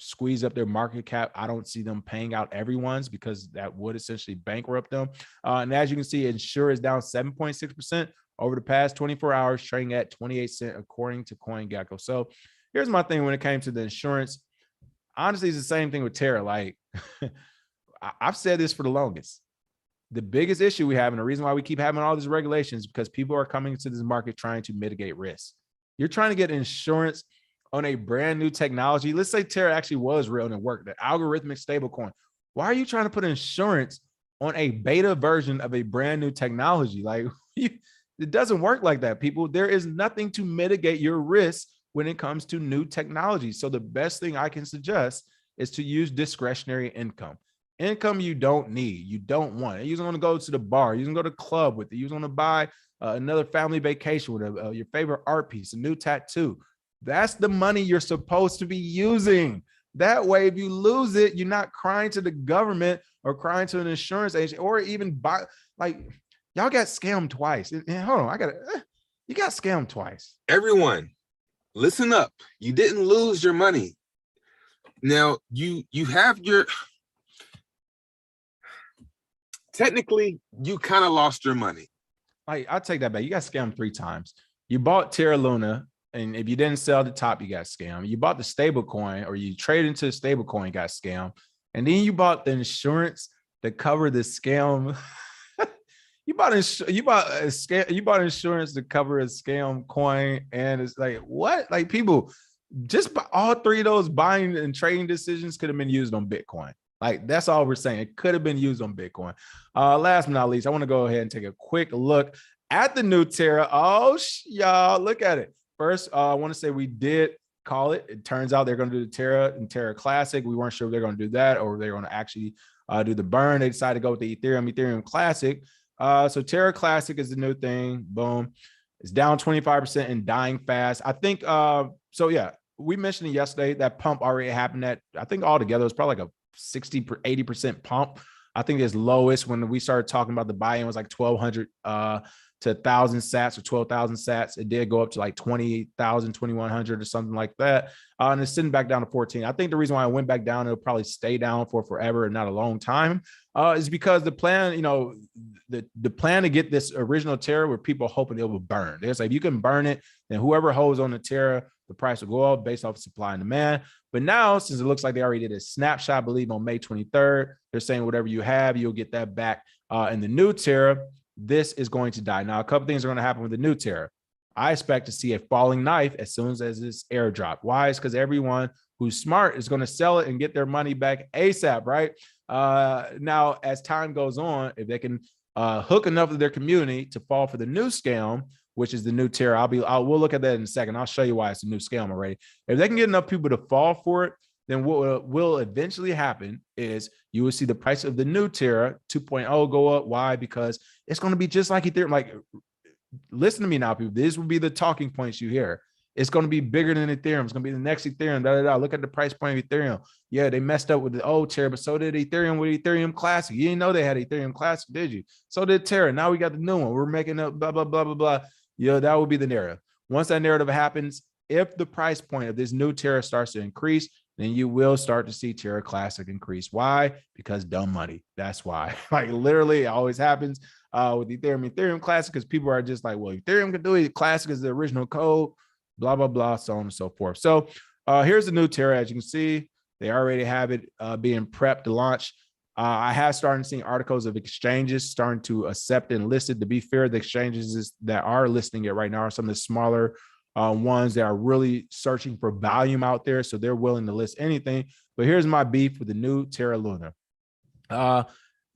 A: squeeze up their market cap, I don't see them paying out everyone's, because that would essentially bankrupt them. And as you can see, Insure is down 7.6% over the past 24 hours, trading at 28 cents according to CoinGecko. So here's my thing when it came to the insurance. Honestly, it's the same thing with Terra. Like, I've said this for the longest. The biggest issue we have, and the reason why we keep having all these regulations, because people are coming to this market trying to mitigate risk. You're trying to get insurance on a brand new technology. Let's say Terra actually was real and it worked, that algorithmic stablecoin. Why are you trying to put insurance on a beta version of a brand new technology? Like, it doesn't work like that, people. There is nothing to mitigate your risk when it comes to new technology. So the best thing I can suggest is to use discretionary income. Income you don't need, you don't want. You're going to go to the bar, you're going to go to the club with it, you're going to buy another family vacation with your favorite art piece, a new tattoo. That's the money you're supposed to be using. That way, if you lose it, you're not crying to the government or crying to an insurance agent, or even buy. Like, y'all got scammed twice. And hold on, you got scammed twice.
C: Everyone, listen up. You didn't lose your money. Now you have your. Technically, you kind of lost your money.
A: Like, I'll take that back. You got scammed 3 times. You bought Terra Luna, and if you didn't sell the top, you got scammed. You bought the stable coin, or you traded into the stable coin, got scammed. And then you bought the insurance to cover the scam. you bought insurance to cover a scam coin. And it's like, what? Like, people, just all 3 of those buying and trading decisions could have been used on Bitcoin. Like, that's all we're saying. It could have been used on Bitcoin. Last but not least, I want to go ahead and take a quick look at the new Terra. Oh, y'all, look at it. First, I want to say we did call it. It turns out they're going to do the Terra and Terra Classic. We weren't sure if they're going to do that or they're going to actually do the burn. They decided to go with the Ethereum Classic. So Terra Classic is the new thing. Boom. It's down 25% and dying fast. I think, so yeah, we mentioned it yesterday. That pump already happened at, I think altogether, it's probably like a 80% pump. I think its lowest when we started talking about the buy-in was like 1,200 to 1,000 sats or 12,000 sats. It did go up to like 20,000, 2,100 or something like that. And it's sitting back down to 14. I think the reason why it went back down, it'll probably stay down for forever and not a long time, is because the plan, the plan to get this original Terra where people hoping it will burn. It's like, you can burn it, then whoever holds on the Terra, the price will go up based off supply and demand. But now, since it looks like they already did a snapshot, I believe on May 23rd, they're saying whatever you have, you'll get that back. In the new Terra, this is going to die. Now, a couple things are going to happen with the new Terra. I expect to see a falling knife as soon as it's airdrop. Why? It's because everyone who's smart is going to sell it and get their money back ASAP, right? Now, as time goes on, if they can hook enough of their community to fall for the new scam, which is the new Terra, we'll look at that in a second. I'll show you why it's a new scam already. If they can get enough people to fall for it, then what will eventually happen is you will see the price of the new Terra 2.0 go up. Why? Because it's going to be just like Ethereum. Like, listen to me now, people. This will be the talking points you hear. It's going to be bigger than Ethereum. It's going to be the next Ethereum. Look at the price point of Ethereum. Yeah, they messed up with the old Terra, but so did Ethereum with Ethereum Classic. You didn't know they had Ethereum Classic, did you? So did Terra. Now we got the new one. We're making up blah, blah, blah, blah, blah. Yeah, that would be the narrative. Once that narrative happens, if the price point of this new Terra starts to increase, then you will start to see Terra Classic increase. Why? Because dumb money. That's why. Like, literally, it always happens with Ethereum Classic, because people are just like, well, Ethereum can do it. Classic is the original code, blah, blah, blah, so on and so forth. So here's the new Terra. As you can see, they already have it being prepped to launch. I have started seeing articles of exchanges starting to accept and list it. To be fair, the exchanges that are listing it right now are some of the smaller ones that are really searching for volume out there. So they're willing to list anything. But here's my beef with the new Terra Luna.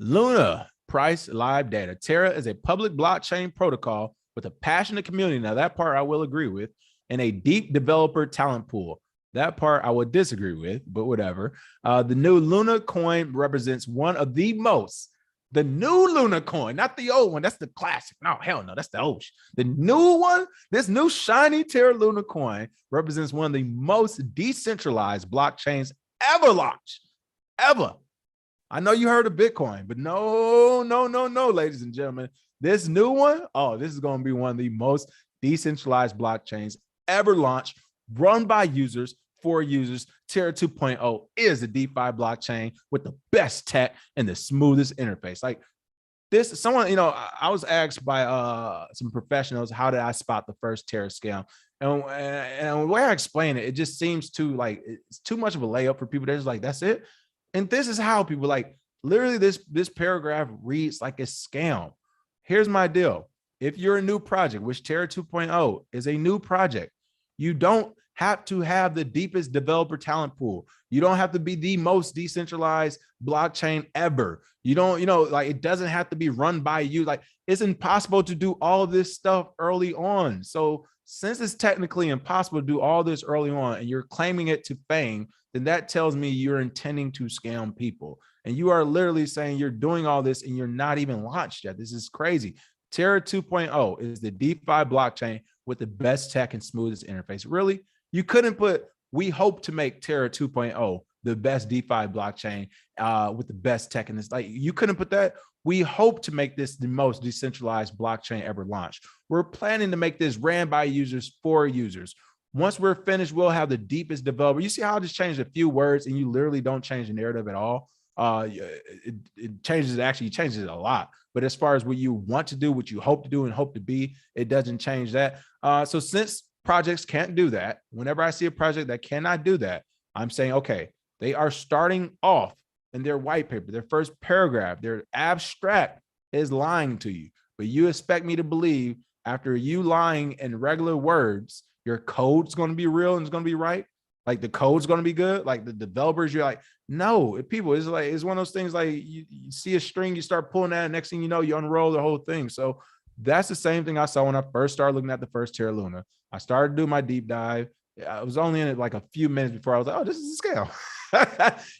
A: Luna price live data. Terra is a public blockchain protocol with a passionate community. Now, that part I will agree with, and a deep developer talent pool. That part I would disagree with, but whatever. The new Luna coin represents one of the most The new Luna coin, not the old one. That's the classic. No, hell no, that's the old. The new one, this new shiny Terra Luna coin represents one of the most decentralized blockchains ever launched. Ever. I know you heard of Bitcoin, but no, ladies and gentlemen. This new one, oh, this is going to be one of the most decentralized blockchains ever launched, run by users, for users. Terra 2.0 is the DeFi blockchain with the best tech and the smoothest interface. Like this, someone, I was asked by some professionals, how did I spot the first Terra scam? And the way I explain it, it just seems too like it's too much of a layup for people. They're just like, that's it. And this is how people like literally this paragraph reads like a scam. Here's my deal. If you're a new project, which Terra 2.0 is a new project, you don't have to have the deepest developer talent pool. You don't have to be the most decentralized blockchain ever. You don't, like it doesn't have to be run by you. Like it's impossible to do all of this stuff early on. So since it's technically impossible to do all this early on and you're claiming it to fame, then that tells me you're intending to scam people. And you are literally saying you're doing all this and you're not even launched yet. This is crazy. Terra 2.0 is the DeFi blockchain with the best tech and smoothest interface. Really? You couldn't put, we hope to make Terra 2.0 the best DeFi blockchain with the best tech in this. Like you couldn't put that. We hope to make this the most decentralized blockchain ever launched. We're planning to make this ran by users for users. Once we're finished, we'll have the deepest developer. You see how I just changed a few words and you literally don't change the narrative at all. It changes, actually changes it a lot. But as far as what you want to do, what you hope to do and hope to be, it doesn't change that. So since projects can't do that, whenever I see a project that cannot do that, I'm saying, okay, they are starting off in their white paper, their first paragraph, their abstract is lying to you. But you expect me to believe after you lying in regular words, your code's going to be real and it's going to be right? Like the code's going to be good? Like the developers, you're like, no, people, it's like, it's one of those things like you see a string, you start pulling that, and next thing you know, you unroll the whole thing. So that's the same thing I saw when I first started looking at the first Terra Luna. I started doing my deep dive. I was only in it like a few minutes before I was like, oh, this is a scale.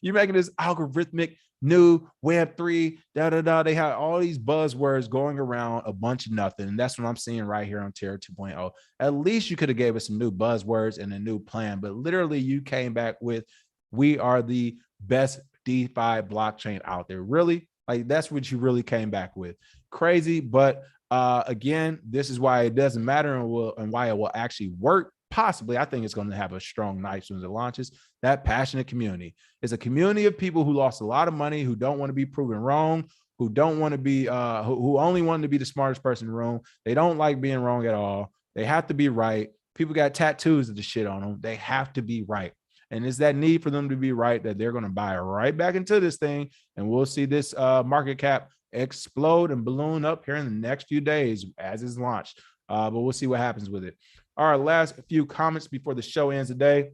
A: You're making this algorithmic new Web3, They have all these buzzwords going around a bunch of nothing. And that's what I'm seeing right here on Terra 2.0. At least you could have gave us some new buzzwords and a new plan, but literally you came back with, we are the best DeFi blockchain out there. Really? Like that's what you really came back with. Crazy. But again, this is why it doesn't matter and why it will actually work. Possibly, I think it's going to have a strong night as soon as it launches. That passionate community is a community of people who lost a lot of money, who don't want to be proven wrong, who don't want to be, who only want to be the smartest person in the room. They don't like being wrong at all. They have to be right. People got tattoos of the shit on them. They have to be right. And it's that need for them to be right that they're going to buy right back into this thing. And we'll see this market cap explode and balloon up here in the next few days as it's launched. But we'll see what happens with it. All right, last few comments before the show ends today.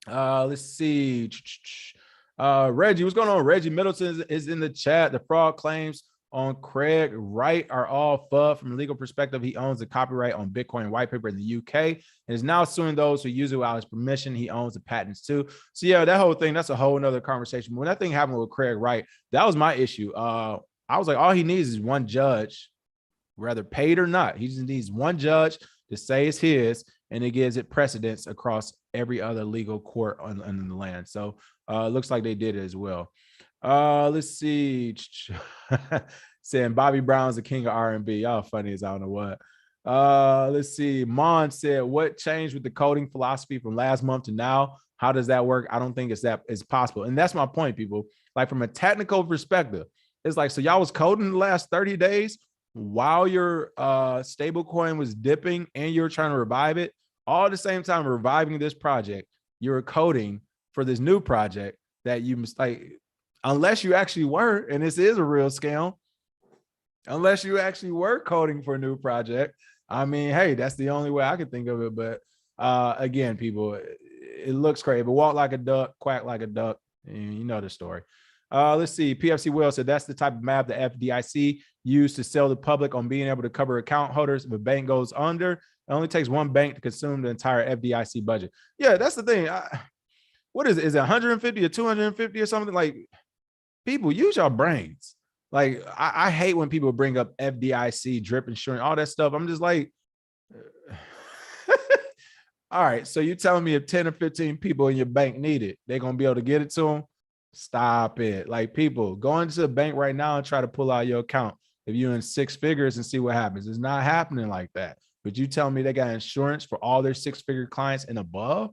A: Let's see. Reggie, what's going on? Reggie Middleton is in the chat. The fraud claims on Craig Wright are all FUD. From a legal perspective, he owns the copyright on Bitcoin white paper in the UK and is now suing those who use it without his permission. He owns the patents too. So yeah, that whole thing, that's a whole nother conversation. When that thing happened with Craig Wright, that was my issue. I was like, all he needs is one judge, whether paid or not. He just needs one judge to say it's his, and it gives it precedence across every other legal court on the land. So looks like they did it as well. Let's see. Saying Bobby Brown's the king of R&B. Y'all funny as I don't know what. Let's see. Mon said, what changed with the coding philosophy from last month to now? How does that work? I don't think it's possible. And that's my point, people. Like from a technical perspective, it's like, so y'all was coding the last 30 days while your stable coin was dipping and you're trying to revive it. All at the same time reviving this project, you're coding for this new project that you must, like, unless you actually were, and this is a real scam, unless you actually were coding for a new project. I mean, hey, that's the only way I could think of it. But again, people, it looks crazy, but walk like a duck, quack like a duck. And you know the story. Let's see. PFC Will said that's the type of map the FDIC used to sell the public on being able to cover account holders. If a bank goes under, it only takes one bank to consume the entire FDIC budget. Yeah, that's the thing. What is it? Is it 150 or 250 or something? Like, people, use your brains. Like, I hate when people bring up FDIC, drip insurance, all that stuff. I'm just like, all right, so you telling me if 10 or 15 people in your bank need it, they're going to be able to get it to them? Stop it. Like, people, go into the bank right now and try to pull out your account if you're in six figures and see what happens. It's not happening like that. But you telling me they got insurance for all their six-figure clients and above?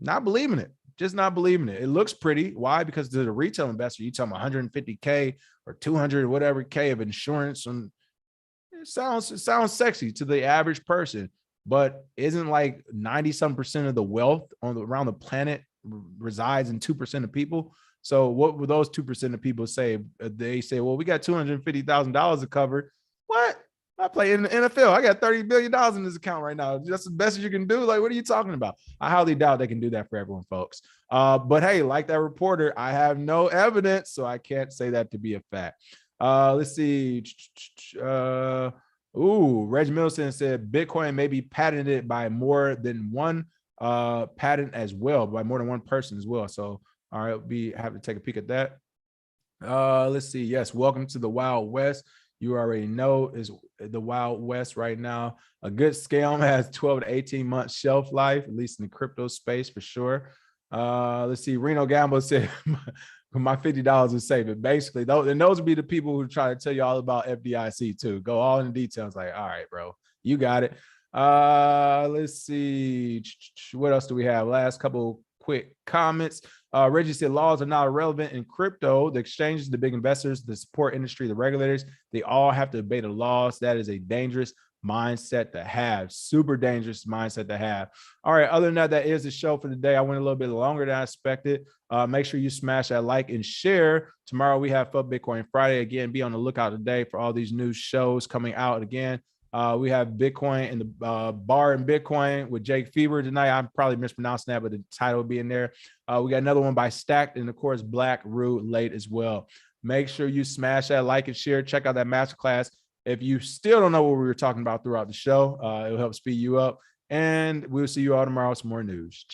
A: Not believing it. Just not believing it. It looks pretty. Why? Because to the retail investor, you tell them 150K or 200 whatever K of insurance, and it sounds sexy to the average person, but isn't like 90-some% of the wealth around the planet resides in 2% of people. So what would those 2% of people say? They say, well, we got $250,000 to cover. What? I play in the NFL. I got $30 billion in this account right now. That's the best you can do. Like, what are you talking about? I highly doubt they can do that for everyone, folks. But hey, like that reporter, I have no evidence, so I can't say that to be a fact. Let's see. Reg Middleton said Bitcoin may be patented by more than one patent as well, by more than one person as well. So, all right, we have to take a peek at that. Let's see. Yes, welcome to the Wild West. You already know is the Wild West right now. A good scam has 12 to 18 months shelf life, at least in the crypto space for sure. Let's see. Reno Gamble said my $50 is safe. But basically, those would be the people who try to tell you all about FDIC too. Go all in the details. Like, all right, bro, you got it. Let's see. What else do we have? Last couple quick comments. Reggie said laws are not irrelevant in crypto. The exchanges, the big investors, the support industry, the regulators, they all have to obey the laws. That is a dangerous mindset to have. Super dangerous mindset to have. All right. Other than that, that is the show for today. I went a little bit longer than I expected. Make sure you smash that like and share. Tomorrow we have Fuck Bitcoin Friday. Again, be on the lookout today for all these new shows coming out again. We have Bitcoin and the bar in Bitcoin with Jake Fever tonight. I'm probably mispronouncing that, but the title will be in there. We got another one by Stacked, and of course, Black Rue late as well. Make sure you smash that like and share. Check out that masterclass. If you still don't know what we were talking about throughout the show, it'll help speed you up. And we'll see you all tomorrow with some more news.